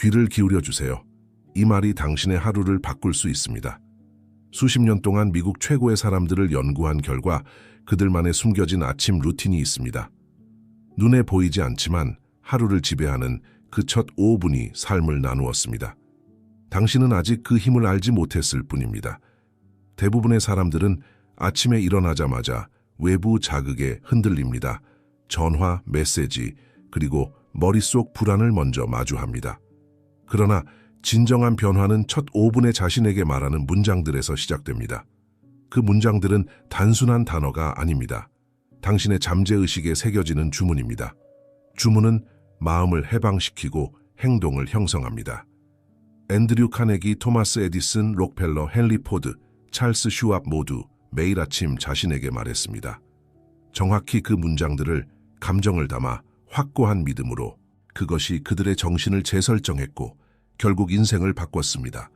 귀를 기울여 주세요. 이 말이 당신의 하루를 바꿀 수 있습니다. 수십 년 동안 미국 최고의 사람들을 연구한 결과 그들만의 숨겨진 아침 루틴이 있습니다. 눈에 보이지 않지만 하루를 지배하는 그 첫 5분이 삶을 나누었습니다. 당신은 아직 그 힘을 알지 못했을 뿐입니다. 대부분의 사람들은 아침에 일어나자마자 외부 자극에 흔들립니다. 전화, 메시지, 그리고 머릿속 불안을 먼저 마주합니다. 그러나 진정한 변화는 첫 5분에 자신에게 말하는 문장들에서 시작됩니다. 그 문장들은 단순한 단어가 아닙니다. 당신의 잠재의식에 새겨지는 주문입니다. 주문은 마음을 해방시키고 행동을 형성합니다. 앤드류 카네기, 토마스 에디슨, 록펠러, 헨리 포드, 찰스 슈왑 모두 매일 아침 자신에게 말했습니다. 정확히 그 문장들을 감정을 담아 확고한 믿음으로 그것이 그들의 정신을 재설정했고 결국 인생을 바꿨습니다.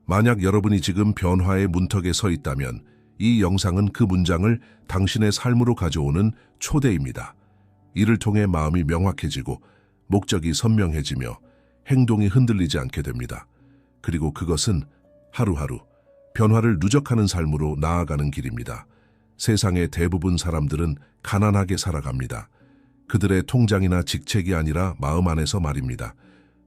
만약 여러분이 지금 변화의 문턱에 서 있다면 이 영상은 그 문장을 당신의 삶으로 가져오는 초대입니다. 이를 통해 마음이 명확해지고 목적이 선명해지며 행동이 흔들리지 않게 됩니다. 그리고 그것은 하루하루 변화를 누적하는 삶으로 나아가는 길입니다. 세상의 대부분 사람들은 가난하게 살아갑니다. 그들의 통장이나 직책이 아니라 마음 안에서 말입니다.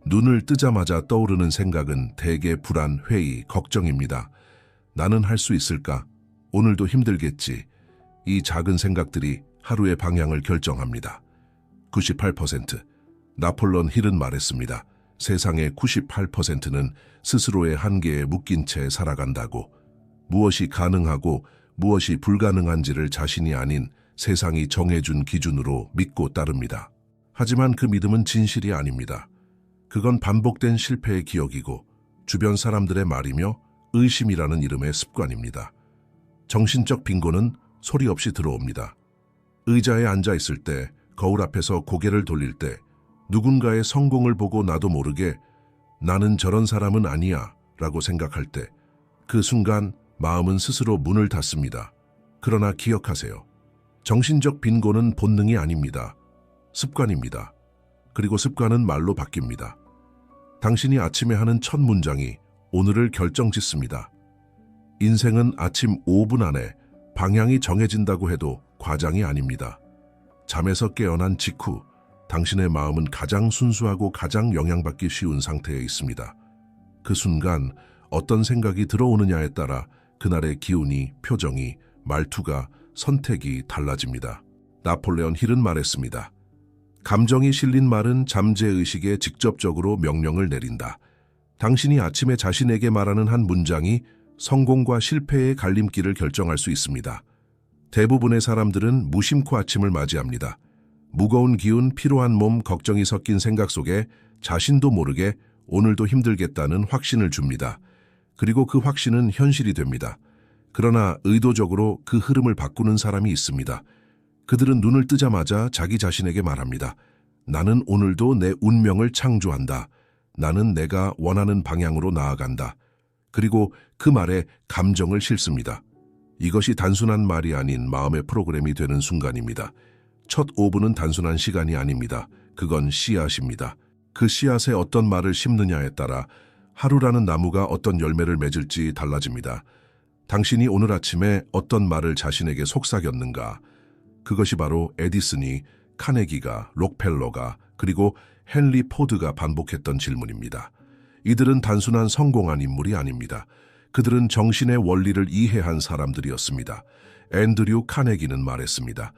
눈을 뜨자마자 떠오르는 생각은 대개 불안, 회의, 걱정입니다. 나는 할 수 있을까? 오늘도 힘들겠지. 이 작은 생각들이 하루의 방향을 결정합니다. 98%. 나폴레온 힐은 말했습니다. 세상의 98%는 스스로의 한계에 묶인 채 살아간다고. 무엇이 가능하고 무엇이 불가능한지를 자신이 아닌 세상이 정해준 기준으로 믿고 따릅니다. 하지만 그 믿음은 진실이 아닙니다. 그건 반복된 실패의 기억이고 주변 사람들의 말이며 의심이라는 이름의 습관입니다. 정신적 빈곤은 소리 없이 들어옵니다. 의자에 앉아 있을 때, 거울 앞에서 고개를 돌릴 때, 누군가의 성공을 보고 나도 모르게 나는 저런 사람은 아니야 라고 생각할 때, 그 순간 마음은 스스로 문을 닫습니다. 그러나 기억하세요. 정신적 빈곤은 본능이 아닙니다. 습관입니다. 그리고 습관은 말로 바뀝니다. 당신이 아침에 하는 첫 문장이 오늘을 결정짓습니다. 인생은 아침 5분 안에 방향이 정해진다고 해도 과장이 아닙니다. 잠에서 깨어난 직후 당신의 마음은 가장 순수하고 가장 영향받기 쉬운 상태에 있습니다. 그 순간 어떤 생각이 들어오느냐에 따라 그날의 기운이, 표정이, 말투가, 선택이 달라집니다. 나폴레온 힐은 말했습니다. 감정이 실린 말은 잠재의식에 직접적으로 명령을 내린다. 당신이 아침에 자신에게 말하는 한 문장이 성공과 실패의 갈림길을 결정할 수 있습니다. 대부분의 사람들은 무심코 아침을 맞이합니다. 무거운 기운, 피로한 몸, 걱정이 섞인 생각 속에 자신도 모르게 오늘도 힘들겠다는 확신을 줍니다. 그리고 그 확신은 현실이 됩니다. 그러나 의도적으로 그 흐름을 바꾸는 사람이 있습니다. 그들은 눈을 뜨자마자 자기 자신에게 말합니다. 나는 오늘도 내 운명을 창조한다. 나는 내가 원하는 방향으로 나아간다. 그리고 그 말에 감정을 싣습니다. 이것이 단순한 말이 아닌 마음의 프로그램이 되는 순간입니다. 첫 5분은 단순한 시간이 아닙니다. 그건 씨앗입니다. 그 씨앗에 어떤 말을 심느냐에 따라 하루라는 나무가 어떤 열매를 맺을지 달라집니다. 당신이 오늘 아침에 어떤 말을 자신에게 속삭였는가? 그것이 바로 에디슨이, 카네기가, 록펠러가, 그리고 헨리 포드가 반복했던 질문입니다. 이들은 단순한 성공한 인물이 아닙니다. 그들은 정신의 원리를 이해한 사람들이었습니다. 앤드류 카네기는 말했습니다.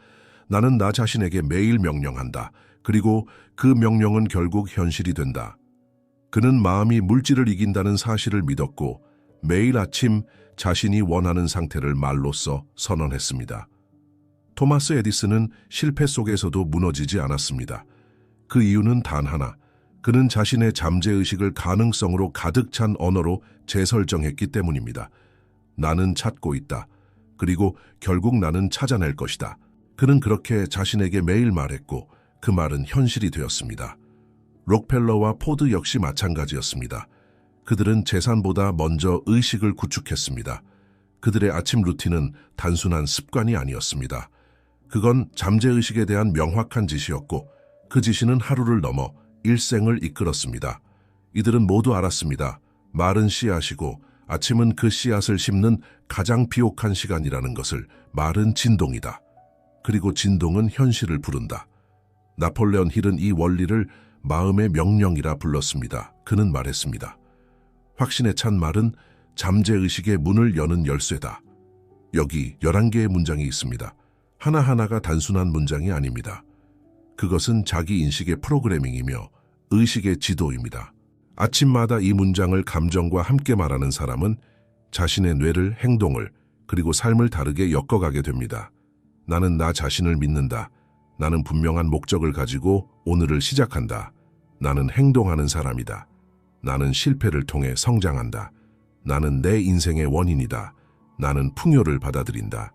나는 나 자신에게 매일 명령한다. 그리고 그 명령은 결국 현실이 된다. 그는 마음이 물질을 이긴다는 사실을 믿었고 매일 아침 자신이 원하는 상태를 말로써 선언했습니다. 토마스 에디슨은 실패 속에서도 무너지지 않았습니다. 그 이유는 단 하나, 그는 자신의 잠재의식을 가능성으로 가득 찬 언어로 재설정했기 때문입니다. 나는 찾고 있다. 그리고 결국 나는 찾아낼 것이다. 그는 그렇게 자신에게 매일 말했고 그 말은 현실이 되었습니다. 록펠러와 포드 역시 마찬가지였습니다. 그들은 재산보다 먼저 의식을 구축했습니다. 그들의 아침 루틴은 단순한 습관이 아니었습니다. 그건 잠재의식에 대한 명확한 지시였고 그 지시는 하루를 넘어 일생을 이끌었습니다. 이들은 모두 알았습니다. 말은 씨앗이고 아침은 그 씨앗을 심는 가장 비옥한 시간이라는 것을. 말은 진동이다. 그리고 진동은 현실을 부른다. 나폴레온 힐은 이 원리를 마음의 명령이라 불렀습니다. 그는 말했습니다. 확신에 찬 말은 잠재의식의 문을 여는 열쇠다. 여기 11개의 문장이 있습니다. 하나하나가 단순한 문장이 아닙니다. 그것은 자기 인식의 프로그래밍이며 의식의 지도입니다. 아침마다 이 문장을 감정과 함께 말하는 사람은 자신의 뇌를, 행동을, 그리고 삶을 다르게 엮어가게 됩니다. 나는 나 자신을 믿는다. 나는 분명한 목적을 가지고 오늘을 시작한다. 나는 행동하는 사람이다. 나는 실패를 통해 성장한다. 나는 내 인생의 원인이다. 나는 풍요를 받아들인다.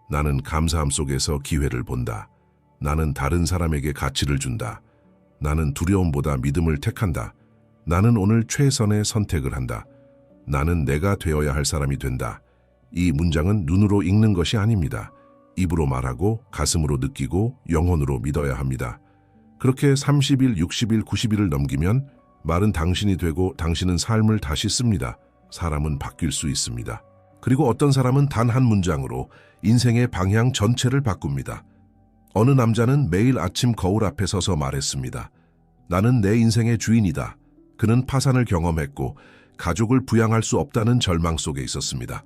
나는 감사함 속에서 기회를 본다. 나는 다른 사람에게 가치를 준다. 나는 두려움보다 믿음을 택한다. 나는 오늘 최선의 선택을 한다. 나는 내가 되어야 할 사람이 된다. 이 문장은 눈으로 읽는 것이 아닙니다. 입으로 말하고 가슴으로 느끼고 영혼으로 믿어야 합니다. 그렇게 30일, 60일, 90일을 넘기면 말은 당신이 되고 당신은 삶을 다시 씁니다. 사람은 바뀔 수 있습니다. 그리고 어떤 사람은 단 한 문장으로 인생의 방향 전체를 바꿉니다. 어느 남자는 매일 아침 거울 앞에 서서 말했습니다. 나는 내 인생의 주인이다. 그는 파산을 경험했고 가족을 부양할 수 없다는 절망 속에 있었습니다.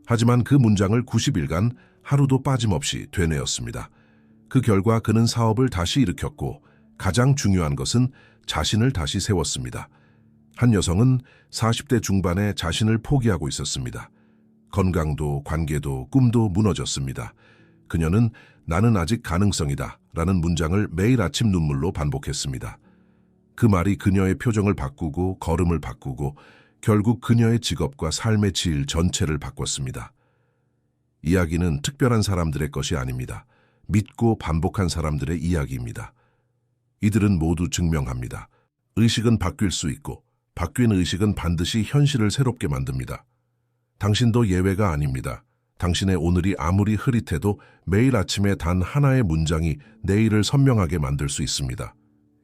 하지만 그 문장을 90일간 하루도 빠짐없이 되뇌었습니다. 그 결과 그는 사업을 다시 일으켰고 가장 중요한 것은 자신을 다시 세웠습니다. 한 여성은 40대 중반에 자신을 포기하고 있었습니다. 건강도 관계도 꿈도 무너졌습니다. 그녀는 나는 아직 가능성이다 라는 문장을 매일 아침 눈물로 반복했습니다. 그 말이 그녀의 표정을 바꾸고 걸음을 바꾸고 결국 그녀의 직업과 삶의 질 전체를 바꿨습니다. 이야기는 특별한 사람들의 것이 아닙니다. 믿고 반복한 사람들의 이야기입니다. 이들은 모두 증명합니다. 의식은 바뀔 수 있고 바뀐 의식은 반드시 현실을 새롭게 만듭니다. 당신도 예외가 아닙니다. 당신의 오늘이 아무리 흐릿해도 매일 아침에 단 하나의 문장이 내일을 선명하게 만들 수 있습니다.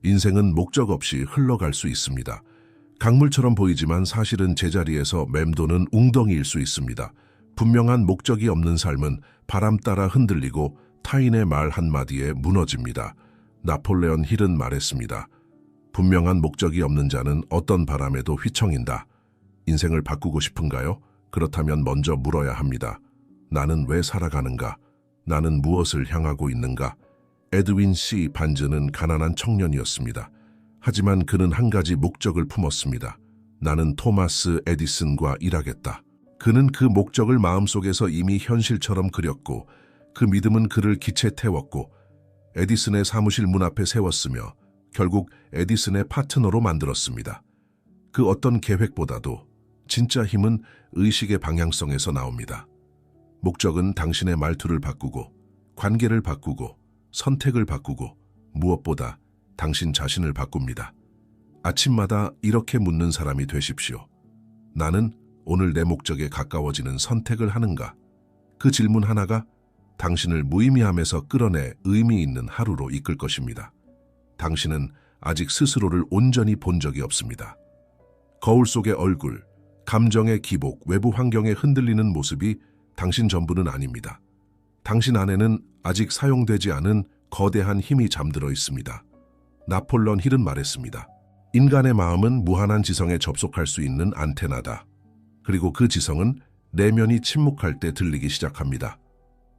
인생은 목적 없이 흘러갈 수 있습니다. 강물처럼 보이지만 사실은 제자리에서 맴도는 웅덩이일 수 있습니다. 분명한 목적이 없는 삶은 바람 따라 흔들리고 타인의 말 한마디에 무너집니다. 나폴레온 힐은 말했습니다. 분명한 목적이 없는 자는 어떤 바람에도 휘청인다. 인생을 바꾸고 싶은가요? 그렇다면 먼저 물어야 합니다. 나는 왜 살아가는가? 나는 무엇을 향하고 있는가? 에드윈 C. 반즈는 가난한 청년이었습니다. 하지만 그는 한 가지 목적을 품었습니다. 나는 토마스 에디슨과 일하겠다. 그는 그 목적을 마음속에서 이미 현실처럼 그렸고 그 믿음은 그를 기체 태웠고 에디슨의 사무실 문 앞에 세웠으며 결국 에디슨의 파트너로 만들었습니다. 그 어떤 계획보다도 진짜 힘은 의식의 방향성에서 나옵니다. 목적은 당신의 말투를 바꾸고 관계를 바꾸고 선택을 바꾸고 무엇보다 당신 자신을 바꿉니다. 아침마다 이렇게 묻는 사람이 되십시오. 나는 오늘 내 목적에 가까워지는 선택을 하는가? 그 질문 하나가 당신을 무의미함에서 끌어내 의미 있는 하루로 이끌 것입니다. 당신은 아직 스스로를 온전히 본 적이 없습니다. 거울 속의 얼굴, 감정의 기복, 외부 환경에 흔들리는 모습이 당신 전부는 아닙니다. 당신 안에는 아직 사용되지 않은 거대한 힘이 잠들어 있습니다. 나폴레온 힐은 말했습니다. 인간의 마음은 무한한 지성에 접속할 수 있는 안테나다. 그리고 그 지성은 내면이 침묵할 때 들리기 시작합니다.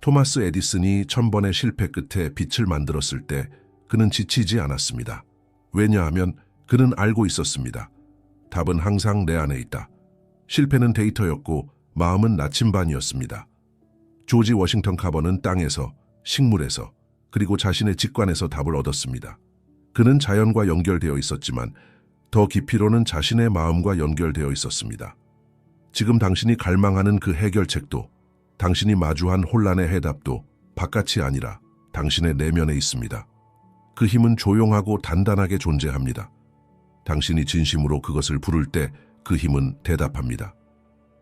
토마스 에디슨이 1000번의 실패 끝에 빛을 만들었을 때 그는 지치지 않았습니다. 왜냐하면 그는 알고 있었습니다. 답은 항상 내 안에 있다. 실패는 데이터였고 마음은 나침반이었습니다. 조지 워싱턴 카버는 땅에서, 식물에서, 그리고 자신의 직관에서 답을 얻었습니다. 그는 자연과 연결되어 있었지만 더 깊이로는 자신의 마음과 연결되어 있었습니다. 지금 당신이 갈망하는 그 해결책도 당신이 마주한 혼란의 해답도 바깥이 아니라 당신의 내면에 있습니다. 그 힘은 조용하고 단단하게 존재합니다. 당신이 진심으로 그것을 부를 때 그 힘은 대답합니다.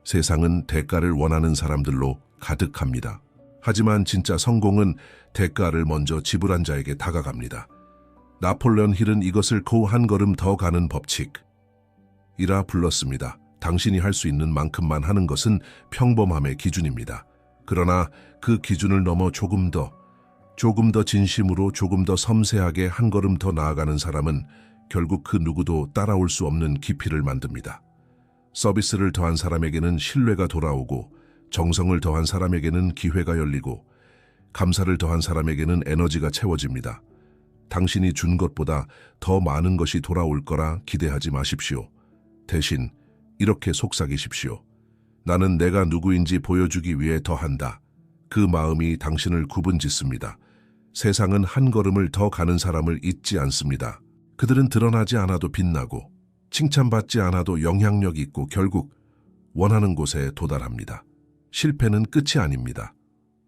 세상은 대가를 원하는 사람들로 가득합니다. 하지만 진짜 성공은 대가를 먼저 지불한 자에게 다가갑니다. 나폴레온 힐은 이것을 고 한 걸음 더 가는 법칙, 이라 불렀습니다. 당신이 할 수 있는 만큼만 하는 것은 평범함의 기준입니다. 그러나 그 기준을 넘어 조금 더 진심으로, 조금 더 섬세하게 한 걸음 더 나아가는 사람은 결국 그 누구도 따라올 수 없는 깊이를 만듭니다. 서비스를 더한 사람에게는 신뢰가 돌아오고, 정성을 더한 사람에게는 기회가 열리고, 감사를 더한 사람에게는 에너지가 채워집니다. 당신이 준 것보다 더 많은 것이 돌아올 거라 기대하지 마십시오. 대신 이렇게 속삭이십시오. 나는 내가 누구인지 보여주기 위해 더한다. 그 마음이 당신을 구분짓습니다. 세상은 한 걸음을 더 가는 사람을 잊지 않습니다. 그들은 드러나지 않아도 빛나고, 칭찬받지 않아도 영향력 있고, 결국 원하는 곳에 도달합니다. 실패는 끝이 아닙니다.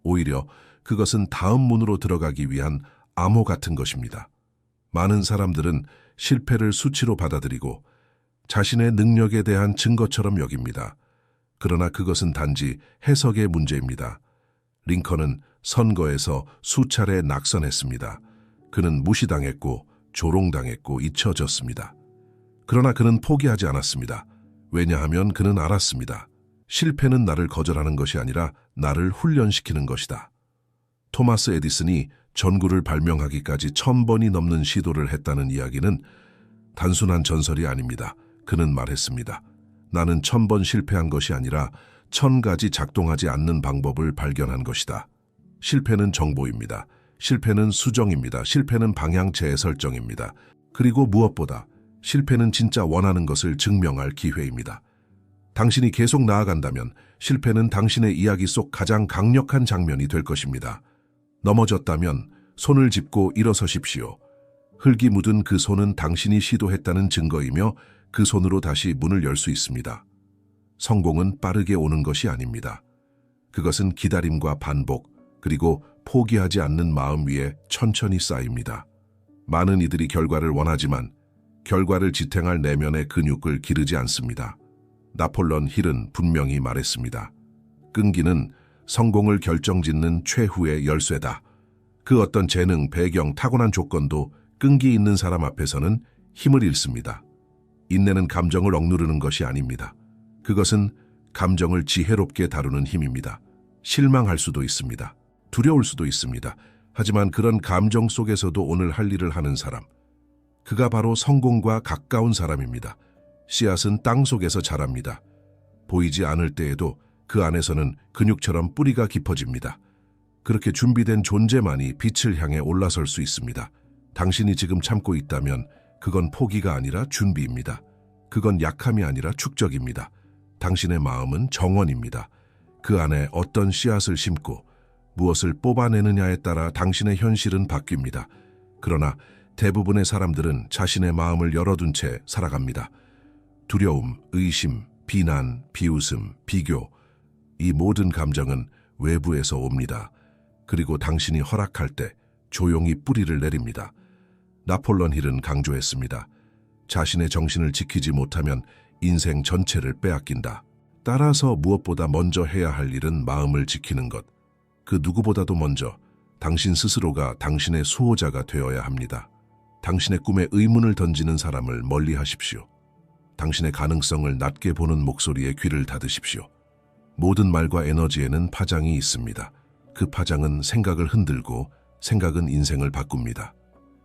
오히려 그것은 다음 문으로 들어가기 위한 암호 같은 것입니다. 많은 사람들은 실패를 수치로 받아들이고 자신의 능력에 대한 증거처럼 여깁니다. 그러나 그것은 단지 해석의 문제입니다. 링컨은 선거에서 수차례 낙선했습니다. 그는 무시당했고 조롱당했고 잊혀졌습니다. 그러나 그는 포기하지 않았습니다. 왜냐하면 그는 알았습니다. 실패는 나를 거절하는 것이 아니라 나를 훈련시키는 것이다. 토마스 에디슨이 전구를 발명하기까지 1000번이 넘는 시도를 했다는 이야기는 단순한 전설이 아닙니다. 그는 말했습니다. 나는 1000번 실패한 것이 아니라 1000가지 작동하지 않는 방법을 발견한 것이다. 실패는 정보입니다. 실패는 수정입니다. 실패는 방향 재설정입니다. 그리고 무엇보다 실패는 진짜 원하는 것을 증명할 기회입니다. 당신이 계속 나아간다면 실패는 당신의 이야기 속 가장 강력한 장면이 될 것입니다. 넘어졌다면 손을 짚고 일어서십시오. 흙이 묻은 그 손은 당신이 시도했다는 증거이며 그 손으로 다시 문을 열 수 있습니다. 성공은 빠르게 오는 것이 아닙니다. 그것은 기다림과 반복, 그리고 포기하지 않는 마음 위에 천천히 쌓입니다. 많은 이들이 결과를 원하지만 결과를 지탱할 내면의 근육을 기르지 않습니다. 나폴레옹 힐은 분명히 말했습니다. 끈기는 성공을 결정짓는 최후의 열쇠다. 그 어떤 재능, 배경, 타고난 조건도 끈기 있는 사람 앞에서는 힘을 잃습니다. 인내는 감정을 억누르는 것이 아닙니다. 그것은 감정을 지혜롭게 다루는 힘입니다. 실망할 수도 있습니다. 두려울 수도 있습니다. 하지만 그런 감정 속에서도 오늘 할 일을 하는 사람, 그가 바로 성공과 가까운 사람입니다. 씨앗은 땅 속에서 자랍니다. 보이지 않을 때에도 그 안에서는 근육처럼 뿌리가 깊어집니다. 그렇게 준비된 존재만이 빛을 향해 올라설 수 있습니다. 당신이 지금 참고 있다면 그건 포기가 아니라 준비입니다. 그건 약함이 아니라 축적입니다. 당신의 마음은 정원입니다. 그 안에 어떤 씨앗을 심고 무엇을 뽑아내느냐에 따라 당신의 현실은 바뀝니다. 그러나 대부분의 사람들은 자신의 마음을 열어둔 채 살아갑니다. 두려움, 의심, 비난, 비웃음, 비교, 이 모든 감정은 외부에서 옵니다. 그리고 당신이 허락할 때 조용히 뿌리를 내립니다. 나폴레옹 힐은 강조했습니다. 자신의 정신을 지키지 못하면 인생 전체를 빼앗긴다. 따라서 무엇보다 먼저 해야 할 일은 마음을 지키는 것. 그 누구보다도 먼저 당신 스스로가 당신의 수호자가 되어야 합니다. 당신의 꿈에 의문을 던지는 사람을 멀리 하십시오. 당신의 가능성을 낮게 보는 목소리에 귀를 닫으십시오. 모든 말과 에너지에는 파장이 있습니다. 그 파장은 생각을 흔들고 생각은 인생을 바꿉니다.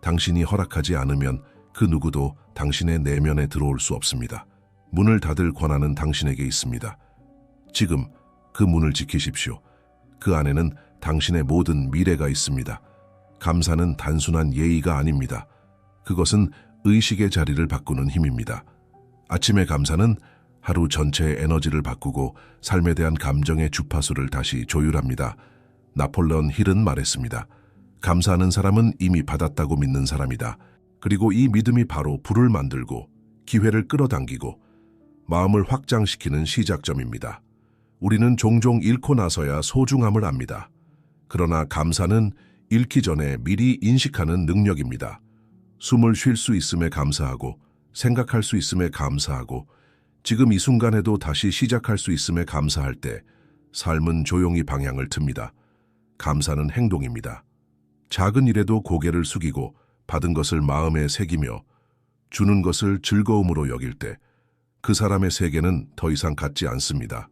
당신이 허락하지 않으면 그 누구도 당신의 내면에 들어올 수 없습니다. 문을 닫을 권한은 당신에게 있습니다. 지금 그 문을 지키십시오. 그 안에는 당신의 모든 미래가 있습니다. 감사는 단순한 예의가 아닙니다. 그것은 의식의 자리를 바꾸는 힘입니다. 아침의 감사는 하루 전체의 에너지를 바꾸고 삶에 대한 감정의 주파수를 다시 조율합니다. 나폴레옹 힐은 말했습니다. 감사하는 사람은 이미 받았다고 믿는 사람이다. 그리고 이 믿음이 바로 불을 만들고 기회를 끌어당기고 마음을 확장시키는 시작점입니다. 우리는 종종 잃고 나서야 소중함을 압니다. 그러나 감사는 잃기 전에 미리 인식하는 능력입니다. 숨을 쉴 수 있음에 감사하고 생각할 수 있음에 감사하고 지금 이 순간에도 다시 시작할 수 있음에 감사할 때 삶은 조용히 방향을 틉니다. 감사는 행동입니다. 작은 일에도 고개를 숙이고 받은 것을 마음에 새기며 주는 것을 즐거움으로 여길 때 그 사람의 세계는 더 이상 같지 않습니다.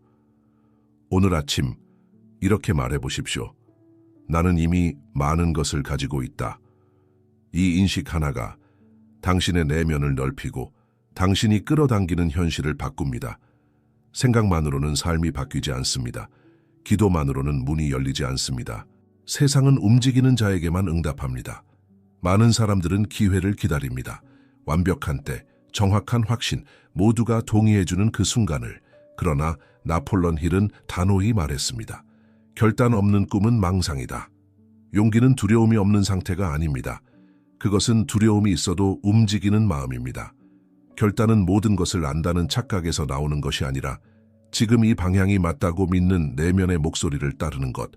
오늘 아침 이렇게 말해 보십시오. 나는 이미 많은 것을 가지고 있다. 이 인식 하나가 당신의 내면을 넓히고 당신이 끌어당기는 현실을 바꿉니다. 생각만으로는 삶이 바뀌지 않습니다. 기도만으로는 문이 열리지 않습니다. 세상은 움직이는 자에게만 응답합니다. 많은 사람들은 기회를 기다립니다. 완벽한 때, 정확한 확신, 모두가 동의해주는 그 순간을. 그러나 나폴론 힐은 단호히 말했습니다. 결단 없는 꿈은 망상이다. 용기는 두려움이 없는 상태가 아닙니다. 그것은 두려움이 있어도 움직이는 마음입니다. 결단은 모든 것을 안다는 착각에서 나오는 것이 아니라 지금 이 방향이 맞다고 믿는 내면의 목소리를 따르는 것.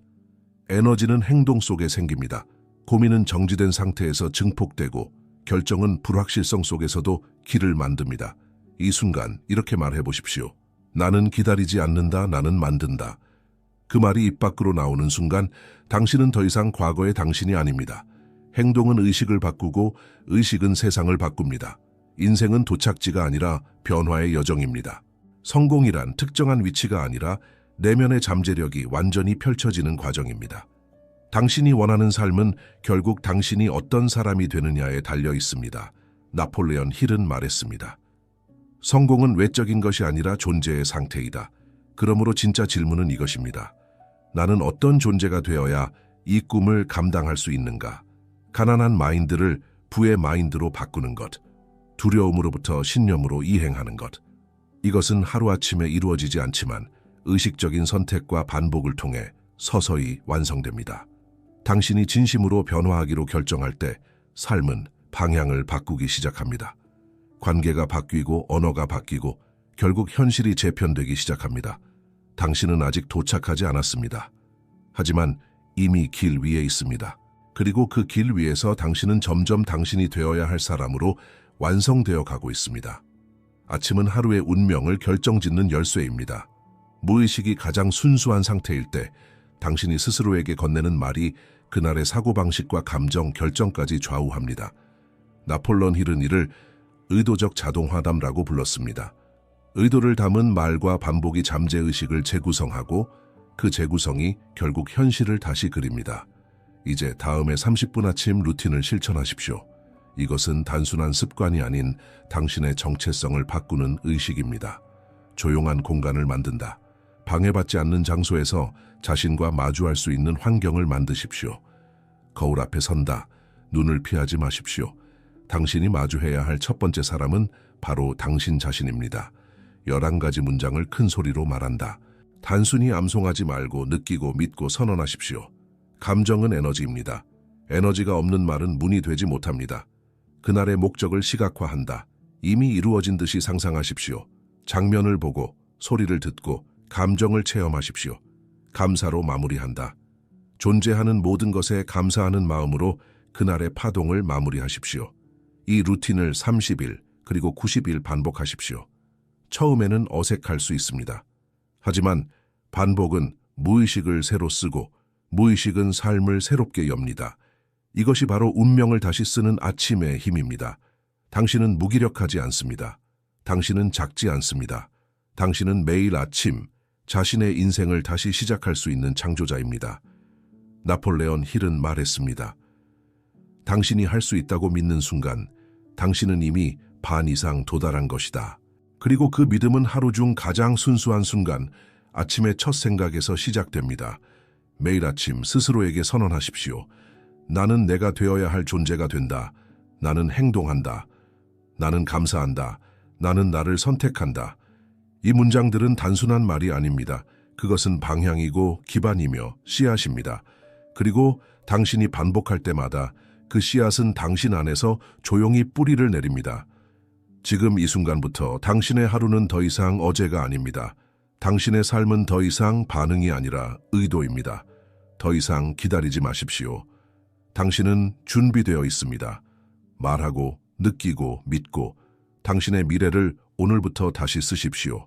에너지는 행동 속에 생깁니다. 고민은 정지된 상태에서 증폭되고 결정은 불확실성 속에서도 길을 만듭니다. 이 순간 이렇게 말해 보십시오. 나는 기다리지 않는다. 나는 만든다. 그 말이 입 밖으로 나오는 순간 당신은 더 이상 과거의 당신이 아닙니다. 행동은 의식을 바꾸고 의식은 세상을 바꿉니다. 인생은 도착지가 아니라 변화의 여정입니다. 성공이란 특정한 위치가 아니라 내면의 잠재력이 완전히 펼쳐지는 과정입니다. 당신이 원하는 삶은 결국 당신이 어떤 사람이 되느냐에 달려 있습니다. 나폴레온 힐은 말했습니다. 성공은 외적인 것이 아니라 존재의 상태이다. 그러므로 진짜 질문은 이것입니다. 나는 어떤 존재가 되어야 이 꿈을 감당할 수 있는가? 가난한 마인드를 부의 마인드로 바꾸는 것. 두려움으로부터 신념으로 이행하는 것. 이것은 하루아침에 이루어지지 않지만 의식적인 선택과 반복을 통해 서서히 완성됩니다. 당신이 진심으로 변화하기로 결정할 때 삶은 방향을 바꾸기 시작합니다. 관계가 바뀌고 언어가 바뀌고 결국 현실이 재편되기 시작합니다. 당신은 아직 도착하지 않았습니다. 하지만 이미 길 위에 있습니다. 그리고 그 길 위에서 당신은 점점 당신이 되어야 할 사람으로 완성되어 가고 있습니다. 아침은 하루의 운명을 결정짓는 열쇠입니다. 무의식이 가장 순수한 상태일 때 당신이 스스로에게 건네는 말이 그날의 사고방식과 감정, 결정까지 좌우합니다. 나폴레온 힐은 이를 의도적 자동화담이라고 불렀습니다. 의도를 담은 말과 반복이 잠재의식을 재구성하고 그 재구성이 결국 현실을 다시 그립니다. 이제 다음에 30분 아침 루틴을 실천하십시오. 이것은 단순한 습관이 아닌 당신의 정체성을 바꾸는 의식입니다. 조용한 공간을 만든다. 방해받지 않는 장소에서 자신과 마주할 수 있는 환경을 만드십시오. 거울 앞에 선다. 눈을 피하지 마십시오. 당신이 마주해야 할 첫 번째 사람은 바로 당신 자신입니다. 11가지 문장을 큰 소리로 말한다. 단순히 암송하지 말고 느끼고 믿고 선언하십시오. 감정은 에너지입니다. 에너지가 없는 말은 문이 되지 못합니다. 그날의 목적을 시각화한다. 이미 이루어진 듯이 상상하십시오. 장면을 보고 소리를 듣고 감정을 체험하십시오. 감사로 마무리한다. 존재하는 모든 것에 감사하는 마음으로 그날의 파동을 마무리하십시오. 이 루틴을 30일 그리고 90일 반복하십시오. 처음에는 어색할 수 있습니다. 하지만 반복은 무의식을 새로 쓰고 무의식은 삶을 새롭게 엽니다. 이것이 바로 운명을 다시 쓰는 아침의 힘입니다. 당신은 무기력하지 않습니다. 당신은 작지 않습니다. 당신은 매일 아침 자신의 인생을 다시 시작할 수 있는 창조자입니다. 나폴레온 힐은 말했습니다. 당신이 할 수 있다고 믿는 순간 당신은 이미 반 이상 도달한 것이다. 그리고 그 믿음은 하루 중 가장 순수한 순간, 아침의 첫 생각에서 시작됩니다. 매일 아침 스스로에게 선언하십시오. 나는 내가 되어야 할 존재가 된다. 나는 행동한다. 나는 감사한다. 나는 나를 선택한다. 이 문장들은 단순한 말이 아닙니다. 그것은 방향이고 기반이며 씨앗입니다. 그리고 당신이 반복할 때마다 그 씨앗은 당신 안에서 조용히 뿌리를 내립니다. 지금 이 순간부터 당신의 하루는 더 이상 어제가 아닙니다. 당신의 삶은 더 이상 반응이 아니라 의도입니다. 더 이상 기다리지 마십시오. 당신은 준비되어 있습니다. 말하고, 느끼고, 믿고, 당신의 미래를 오늘부터 다시 쓰십시오.